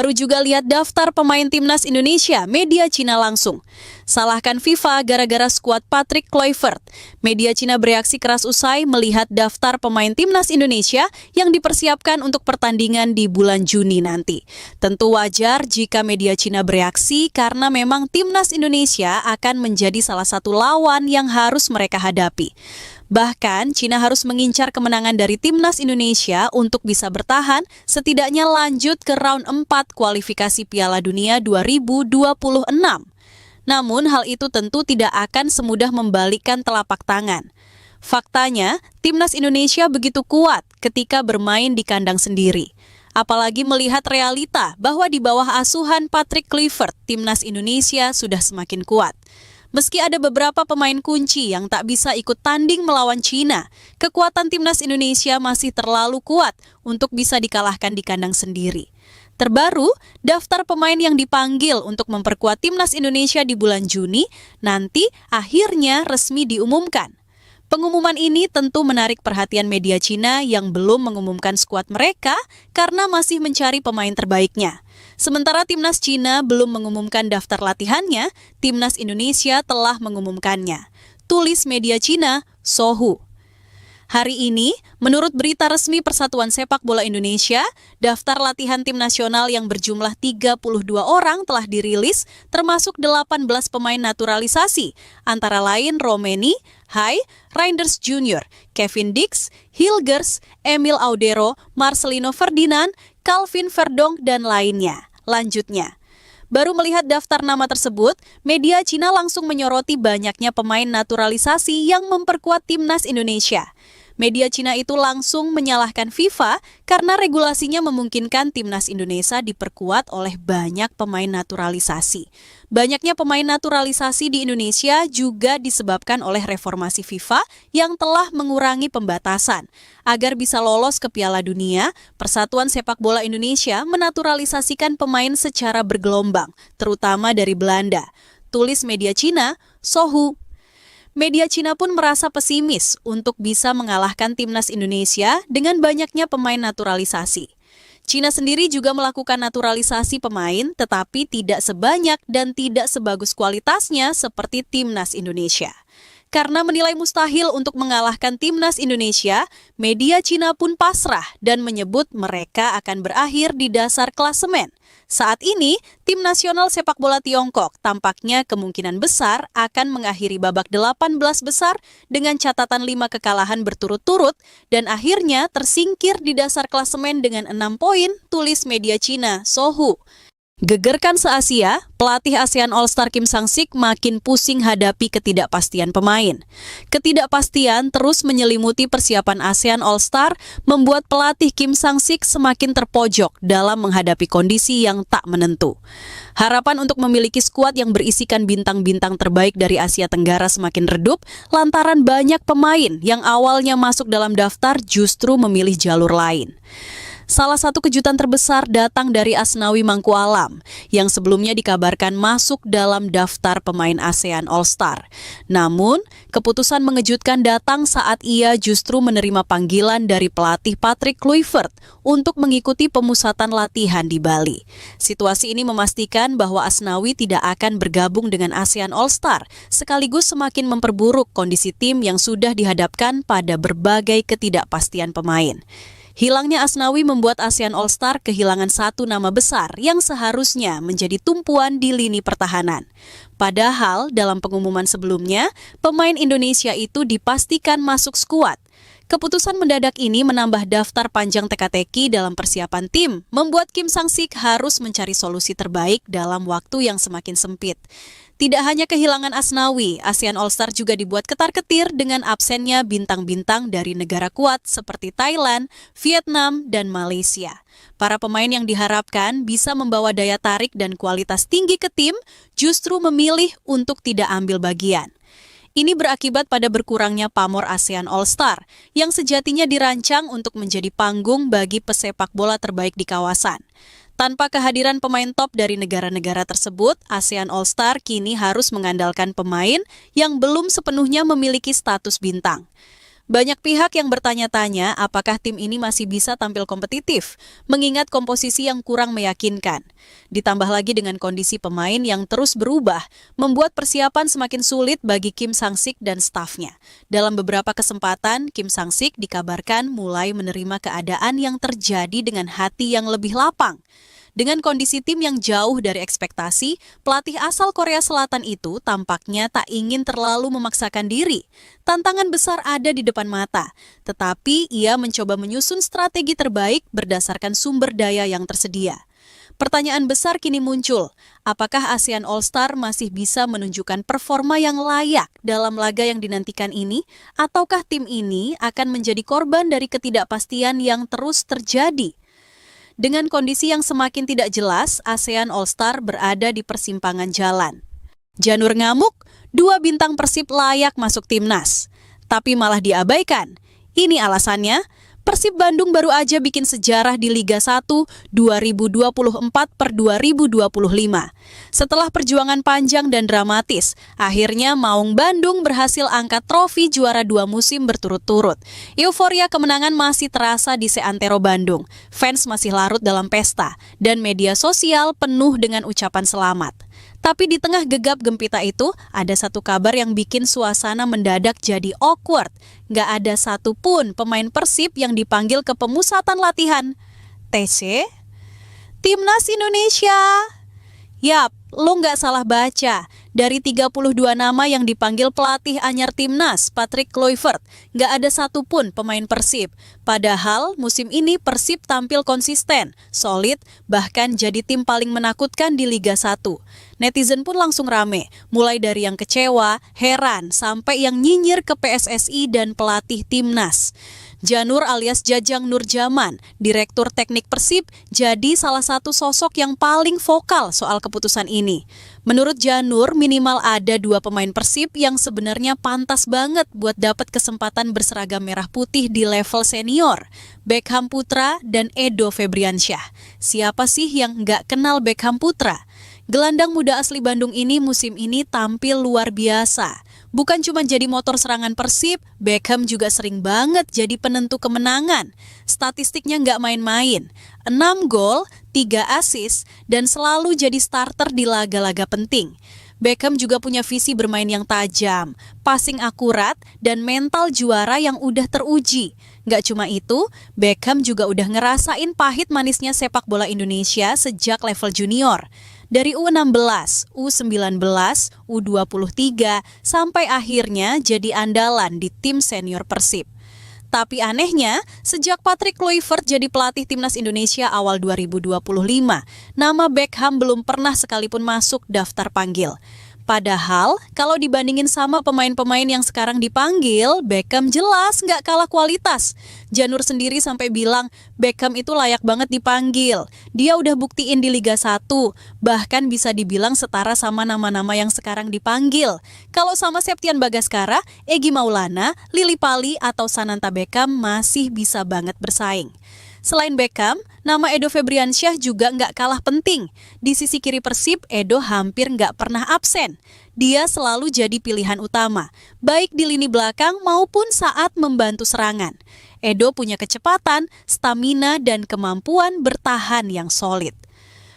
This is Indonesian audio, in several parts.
Baru juga lihat daftar pemain timnas Indonesia, media Cina langsung. Salahkan FIFA gara-gara skuad Patrick Kluivert. Media Cina bereaksi keras usai melihat daftar pemain timnas Indonesia yang dipersiapkan untuk pertandingan di bulan Juni nanti. Tentu wajar jika media Cina bereaksi karena memang timnas Indonesia akan menjadi salah satu lawan yang harus mereka hadapi. Bahkan, Cina harus mengincar kemenangan dari timnas Indonesia untuk bisa bertahan setidaknya lanjut ke round 4 kualifikasi Piala Dunia 2026. Namun, hal itu tentu tidak akan semudah membalikkan telapak tangan. Faktanya, timnas Indonesia begitu kuat ketika bermain di kandang sendiri. Apalagi melihat realita bahwa di bawah asuhan Patrick Kluivert, timnas Indonesia sudah semakin kuat. Meski ada beberapa pemain kunci yang tak bisa ikut tanding melawan Cina, kekuatan timnas Indonesia masih terlalu kuat untuk bisa dikalahkan di kandang sendiri. Terbaru, daftar pemain yang dipanggil untuk memperkuat timnas Indonesia di bulan Juni nanti akhirnya resmi diumumkan. Pengumuman ini tentu menarik perhatian media Cina yang belum mengumumkan skuad mereka karena masih mencari pemain terbaiknya. Sementara timnas Cina belum mengumumkan daftar latihannya, timnas Indonesia telah mengumumkannya. Tulis media Cina, Sohu. Hari ini, menurut berita resmi Persatuan Sepak Bola Indonesia, daftar latihan tim nasional yang berjumlah 32 orang telah dirilis, termasuk 18 pemain naturalisasi, antara lain Romeni, Hai, Reinders Junior, Kevin Dix, Hilgers, Emil Audero, Marcelino Ferdinand, Calvin Verdonk, dan lainnya. Lanjutnya, baru melihat daftar nama tersebut, media Cina langsung menyoroti banyaknya pemain naturalisasi yang memperkuat timnas Indonesia. Media Cina itu langsung menyalahkan FIFA karena regulasinya memungkinkan timnas Indonesia diperkuat oleh banyak pemain naturalisasi. Banyaknya pemain naturalisasi di Indonesia juga disebabkan oleh reformasi FIFA yang telah mengurangi pembatasan. Agar bisa lolos ke Piala Dunia, Persatuan Sepak Bola Indonesia menaturalisasikan pemain secara bergelombang, terutama dari Belanda. Tulis media Cina, Sohu. Media Cina pun merasa pesimis untuk bisa mengalahkan timnas Indonesia dengan banyaknya pemain naturalisasi. Cina sendiri juga melakukan naturalisasi pemain, tetapi tidak sebanyak dan tidak sebagus kualitasnya seperti timnas Indonesia. Karena menilai mustahil untuk mengalahkan timnas Indonesia, media Cina pun pasrah dan menyebut mereka akan berakhir di dasar klasemen. Saat ini, tim nasional sepak bola Tiongkok tampaknya kemungkinan besar akan mengakhiri babak 18 besar dengan catatan 5 kekalahan berturut-turut dan akhirnya tersingkir di dasar klasemen dengan 6 poin, tulis media Cina, Sohu. Gegerkan se-Asia, pelatih ASEAN All-Star Kim Sang-sik makin pusing hadapi ketidakpastian pemain. Ketidakpastian terus menyelimuti persiapan ASEAN All-Star membuat pelatih Kim Sang-sik semakin terpojok dalam menghadapi kondisi yang tak menentu. Harapan untuk memiliki skuad yang berisikan bintang-bintang terbaik dari Asia Tenggara semakin redup lantaran banyak pemain yang awalnya masuk dalam daftar justru memilih jalur lain. Salah satu kejutan terbesar datang dari Asnawi Mangku Alam yang sebelumnya dikabarkan masuk dalam daftar pemain ASEAN All-Star. Namun, keputusan mengejutkan datang saat ia justru menerima panggilan dari pelatih Patrick Kluivert untuk mengikuti pemusatan latihan di Bali. Situasi ini memastikan bahwa Asnawi tidak akan bergabung dengan ASEAN All-Star, sekaligus semakin memperburuk kondisi tim yang sudah dihadapkan pada berbagai ketidakpastian pemain. Hilangnya Asnawi membuat ASEAN All-Star kehilangan satu nama besar yang seharusnya menjadi tumpuan di lini pertahanan. Padahal dalam pengumuman sebelumnya, pemain Indonesia itu dipastikan masuk skuad. Keputusan mendadak ini menambah daftar panjang teka-teki dalam persiapan tim, membuat Kim Sang-sik harus mencari solusi terbaik dalam waktu yang semakin sempit. Tidak hanya kehilangan Asnawi, ASEAN All-Star juga dibuat ketar-ketir dengan absennya bintang-bintang dari negara kuat seperti Thailand, Vietnam, dan Malaysia. Para pemain yang diharapkan bisa membawa daya tarik dan kualitas tinggi ke tim justru memilih untuk tidak ambil bagian. Ini berakibat pada berkurangnya pamor ASEAN All-Star yang sejatinya dirancang untuk menjadi panggung bagi pesepak bola terbaik di kawasan. Tanpa kehadiran pemain top dari negara-negara tersebut, ASEAN All-Star kini harus mengandalkan pemain yang belum sepenuhnya memiliki status bintang. Banyak pihak yang bertanya-tanya apakah tim ini masih bisa tampil kompetitif, mengingat komposisi yang kurang meyakinkan. Ditambah lagi dengan kondisi pemain yang terus berubah, membuat persiapan semakin sulit bagi Kim Sang-sik dan stafnya. Dalam beberapa kesempatan, Kim Sang-sik dikabarkan mulai menerima keadaan yang terjadi dengan hati yang lebih lapang. Dengan kondisi tim yang jauh dari ekspektasi, pelatih asal Korea Selatan itu tampaknya tak ingin terlalu memaksakan diri. Tantangan besar ada di depan mata, tetapi ia mencoba menyusun strategi terbaik berdasarkan sumber daya yang tersedia. Pertanyaan besar kini muncul, apakah ASEAN All-Star masih bisa menunjukkan performa yang layak dalam laga yang dinantikan ini, ataukah tim ini akan menjadi korban dari ketidakpastian yang terus terjadi? Dengan kondisi yang semakin tidak jelas, ASEAN All-Star berada di persimpangan jalan. Janur ngamuk, 2 bintang Persib layak masuk timnas, tapi malah diabaikan. Ini alasannya, Persib Bandung baru aja bikin sejarah di Liga 1 2024/2025. Setelah perjuangan panjang dan dramatis, akhirnya Maung Bandung berhasil angkat trofi juara 2 musim berturut-turut. Euforia kemenangan masih terasa di Seantero Bandung. Fans masih larut dalam pesta, dan media sosial penuh dengan ucapan selamat. Tapi di tengah gegap gempita itu, ada satu kabar yang bikin suasana mendadak jadi awkward. Nggak ada satupun pemain Persib yang dipanggil ke pemusatan latihan. TC? Timnas Indonesia? Yap, lo nggak salah baca. Dari 32 nama yang dipanggil pelatih anyar Timnas, Patrick Kluivert, nggak ada satupun pemain Persib. Padahal musim ini Persib tampil konsisten, solid, bahkan jadi tim paling menakutkan di Liga 1. Netizen pun langsung rame, mulai dari yang kecewa, heran, sampai yang nyinyir ke PSSI dan pelatih Timnas. Janur alias Jajang Nurjaman, Direktur Teknik Persib, jadi salah satu sosok yang paling vokal soal keputusan ini. Menurut Janur, minimal ada 2 pemain Persib yang sebenarnya pantas banget buat dapat kesempatan berseragam merah putih di level senior. Beckham Putra dan Edo Febriansyah. Siapa sih yang nggak kenal Beckham Putra? Gelandang muda asli Bandung ini musim ini tampil luar biasa. Bukan cuma jadi motor serangan Persib, Beckham juga sering banget jadi penentu kemenangan. Statistiknya nggak main-main. 6 gol, 3 assist, dan selalu jadi starter di laga-laga penting. Beckham juga punya visi bermain yang tajam, passing akurat, dan mental juara yang udah teruji. Nggak cuma itu, Beckham juga udah ngerasain pahit manisnya sepak bola Indonesia sejak level junior. Dari U16, U19, U23, sampai akhirnya jadi andalan di tim senior Persib. Tapi anehnya, sejak Patrick Kluivert jadi pelatih Timnas Indonesia awal 2025, nama Beckham belum pernah sekalipun masuk daftar panggil. Padahal, kalau dibandingin sama pemain-pemain yang sekarang dipanggil, Beckham jelas nggak kalah kualitas. Janur sendiri sampai bilang, Beckham itu layak banget dipanggil. Dia udah buktiin di Liga 1, bahkan bisa dibilang setara sama nama-nama yang sekarang dipanggil. Kalau sama Septian Bagaskara, Egy Maulana, Lily Pali, atau Sananta Beckham masih bisa banget bersaing. Selain Beckham, nama Edo Febriansyah juga nggak kalah penting. Di sisi kiri Persib, Edo hampir nggak pernah absen. Dia selalu jadi pilihan utama, baik di lini belakang maupun saat membantu serangan. Edo punya kecepatan, stamina, dan kemampuan bertahan yang solid.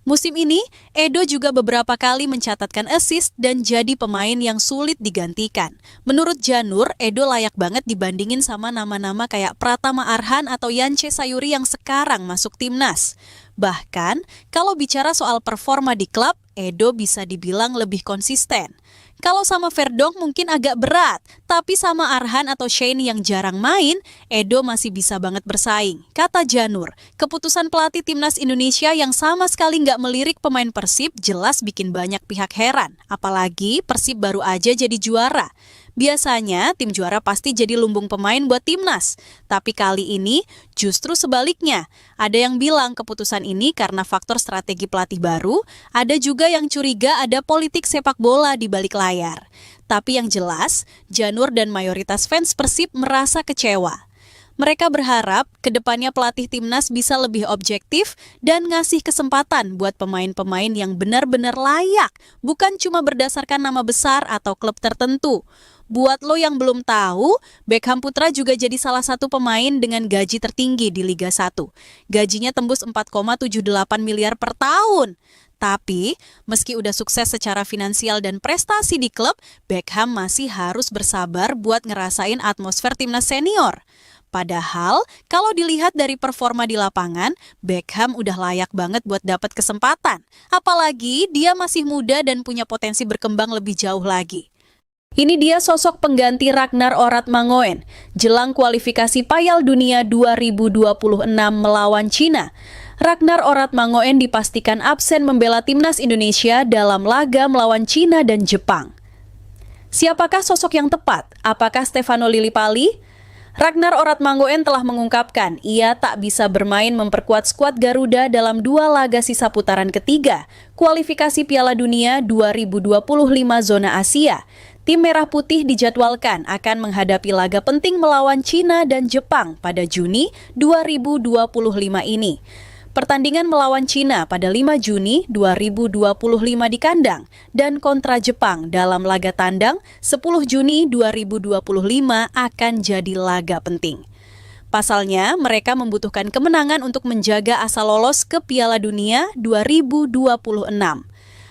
Musim ini, Edo juga beberapa kali mencatatkan assist dan jadi pemain yang sulit digantikan. Menurut Janur, Edo layak banget dibandingin sama nama-nama kayak Pratama Arhan atau Yance Sayuri yang sekarang masuk timnas. Bahkan, kalau bicara soal performa di klub, Edo bisa dibilang lebih konsisten. Kalau sama Verdong mungkin agak berat, tapi sama Arhan atau Shane yang jarang main, Edo masih bisa banget bersaing. Kata Janur, keputusan pelatih Timnas Indonesia yang sama sekali nggak melirik pemain Persib jelas bikin banyak pihak heran. Apalagi Persib baru aja jadi juara. Biasanya tim juara pasti jadi lumbung pemain buat timnas. Tapi kali ini justru sebaliknya. Ada yang bilang keputusan ini karena faktor strategi pelatih baru, ada juga yang curiga ada politik sepak bola di balik layar. Tapi yang jelas, Janur dan mayoritas fans Persib merasa kecewa. Mereka berharap kedepannya pelatih timnas bisa lebih objektif dan ngasih kesempatan buat pemain-pemain yang benar-benar layak, bukan cuma berdasarkan nama besar atau klub tertentu. Buat lo yang belum tahu, Beckham Putra juga jadi salah satu pemain dengan gaji tertinggi di Liga 1. Gajinya tembus 4,78 miliar per tahun. Tapi, meski udah sukses secara finansial dan prestasi di klub, Beckham masih harus bersabar buat ngerasain atmosfer timnas senior. Padahal, kalau dilihat dari performa di lapangan, Beckham udah layak banget buat dapat kesempatan. Apalagi dia masih muda dan punya potensi berkembang lebih jauh lagi. Ini dia sosok pengganti Ragnar Oratmangoen jelang kualifikasi Piala Dunia 2026 melawan Cina. Ragnar Oratmangoen dipastikan absen membela timnas Indonesia dalam laga melawan Cina dan Jepang. Siapakah sosok yang tepat? Apakah Stefano Lillipali? Ragnar Oratmangoen telah mengungkapkan ia tak bisa bermain memperkuat skuad Garuda dalam 2 laga sisa putaran ketiga kualifikasi Piala Dunia 2025 zona Asia. Tim Merah Putih dijadwalkan akan menghadapi laga penting melawan Cina dan Jepang pada Juni 2025 ini. Pertandingan melawan Cina pada 5 Juni 2025 di kandang dan kontra Jepang dalam laga tandang 10 Juni 2025 akan jadi laga penting. Pasalnya, mereka membutuhkan kemenangan untuk menjaga asa lolos ke Piala Dunia 2026.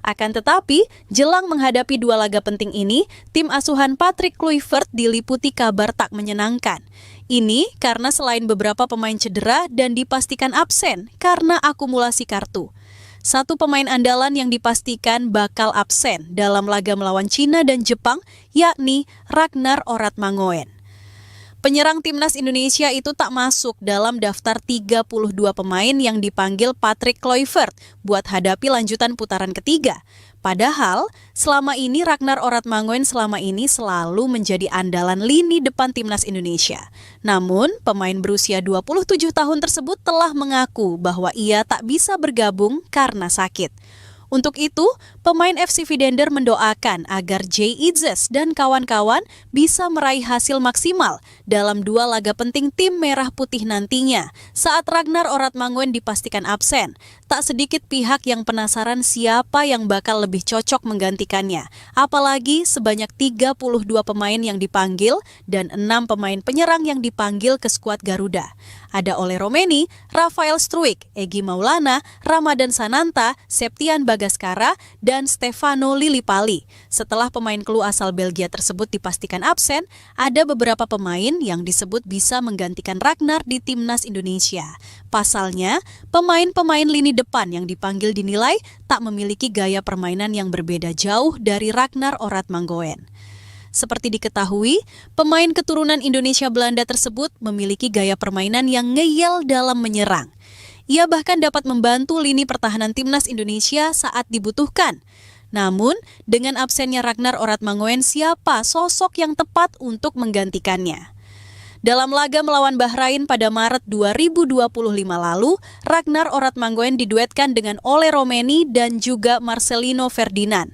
Akan tetapi, jelang menghadapi 2 laga penting ini, tim asuhan Patrick Kluivert diliputi kabar tak menyenangkan. Ini karena selain beberapa pemain cedera dan dipastikan absen karena akumulasi kartu. Satu pemain andalan yang dipastikan bakal absen dalam laga melawan Cina dan Jepang, yakni Ragnar Oratmangoen. Penyerang timnas Indonesia itu tak masuk dalam daftar 32 pemain yang dipanggil Patrick Kluivert buat hadapi lanjutan putaran ketiga. Padahal, selama ini Ragnar Oratmangoen selalu menjadi andalan lini depan timnas Indonesia. Namun, pemain berusia 27 tahun tersebut telah mengaku bahwa ia tak bisa bergabung karena sakit. Untuk itu, pemain FC Vidender mendoakan agar Jay Itzes dan kawan-kawan bisa meraih hasil maksimal dalam 2 laga penting tim Merah Putih nantinya saat Ragnar Oratmangoen dipastikan absen. Tak sedikit pihak yang penasaran siapa yang bakal lebih cocok menggantikannya. Apalagi sebanyak 32 pemain yang dipanggil dan 6 pemain penyerang yang dipanggil ke skuad Garuda. Ada Ole Romeni, Rafael Struijk, Egy Maulana, Ramadan Sananta, Septian Bagaskara, dan Stefano Lillipali. Setelah pemain clue asal Belgia tersebut dipastikan absen, ada beberapa pemain yang disebut bisa menggantikan Ragnar di timnas Indonesia. Pasalnya, pemain-pemain lini depan yang dipanggil dinilai tak memiliki gaya permainan yang berbeda jauh dari Ragnar Oratmangoen. Seperti diketahui, pemain keturunan Indonesia Belanda tersebut memiliki gaya permainan yang ngeyel dalam menyerang. Ia bahkan dapat membantu lini pertahanan timnas Indonesia saat dibutuhkan. Namun, dengan absennya Ragnar Oratmangoen, siapa sosok yang tepat untuk menggantikannya? Dalam laga melawan Bahrain pada Maret 2025 lalu, Ragnar Oratmangoen diduetkan dengan Ole Romeni dan juga Marcelino Ferdinand.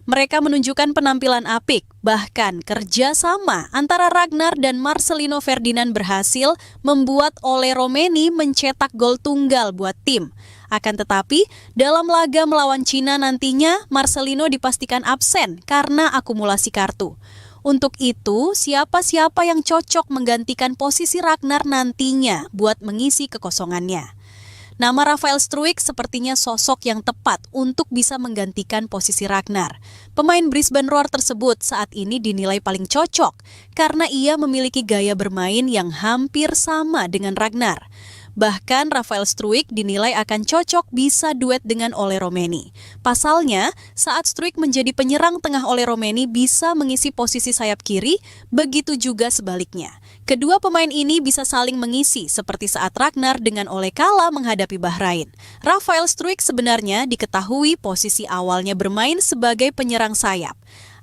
Mereka menunjukkan penampilan apik, bahkan kerja sama antara Ragnar dan Marcelino Ferdinand berhasil membuat Ole Romeni mencetak gol tunggal buat tim. Akan tetapi, dalam laga melawan Cina nantinya, Marcelino dipastikan absen karena akumulasi kartu. Untuk itu, siapa-siapa yang cocok menggantikan posisi Ragnar nantinya buat mengisi kekosongannya? Nama Rafael Struijk sepertinya sosok yang tepat untuk bisa menggantikan posisi Ragnar. Pemain Brisbane Roar tersebut saat ini dinilai paling cocok karena ia memiliki gaya bermain yang hampir sama dengan Ragnar. Bahkan Rafael Struijk dinilai akan cocok bisa duet dengan Ole Romeni. Pasalnya, saat Struijk menjadi penyerang tengah Ole Romeni bisa mengisi posisi sayap kiri, begitu juga sebaliknya. Kedua pemain ini bisa saling mengisi seperti saat Ragnar dengan Ole kala menghadapi Bahrain. Rafael Struijk sebenarnya diketahui posisi awalnya bermain sebagai penyerang sayap.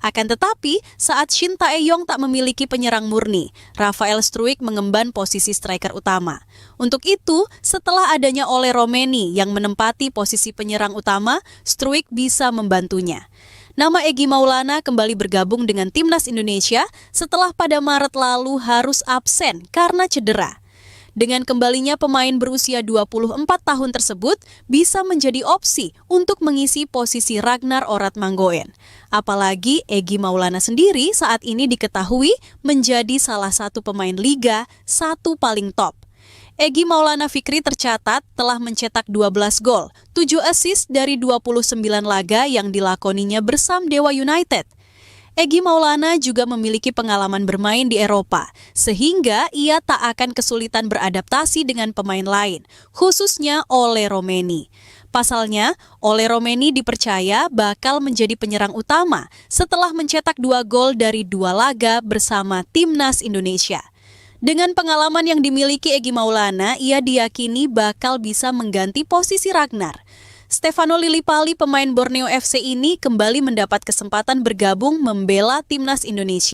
Akan tetapi, saat Shin Tae-yong tak memiliki penyerang murni, Rafael Struijk mengemban posisi striker utama. Untuk itu, setelah adanya Ole Romeni yang menempati posisi penyerang utama, Struijk bisa membantunya. Nama Egy Maulana kembali bergabung dengan timnas Indonesia setelah pada Maret lalu harus absen karena cedera. Dengan kembalinya pemain berusia 24 tahun tersebut bisa menjadi opsi untuk mengisi posisi Ragnar Oratmangoen. Apalagi Egy Maulana sendiri saat ini diketahui menjadi salah satu pemain Liga 1 paling top. Egy Maulana Fikri tercatat telah mencetak 12 gol, 7 assist dari 29 laga yang dilakoninya bersama Dewa United. Egy Maulana juga memiliki pengalaman bermain di Eropa, sehingga ia tak akan kesulitan beradaptasi dengan pemain lain, khususnya Ole Romeni. Pasalnya, Ole Romeni dipercaya bakal menjadi penyerang utama setelah mencetak 2 gol dari 2 laga bersama Timnas Indonesia. Dengan pengalaman yang dimiliki Egy Maulana, ia diyakini bakal bisa mengganti posisi Ragnar. Stefano Lillipali, pemain Borneo FC ini kembali mendapat kesempatan bergabung membela Timnas Indonesia.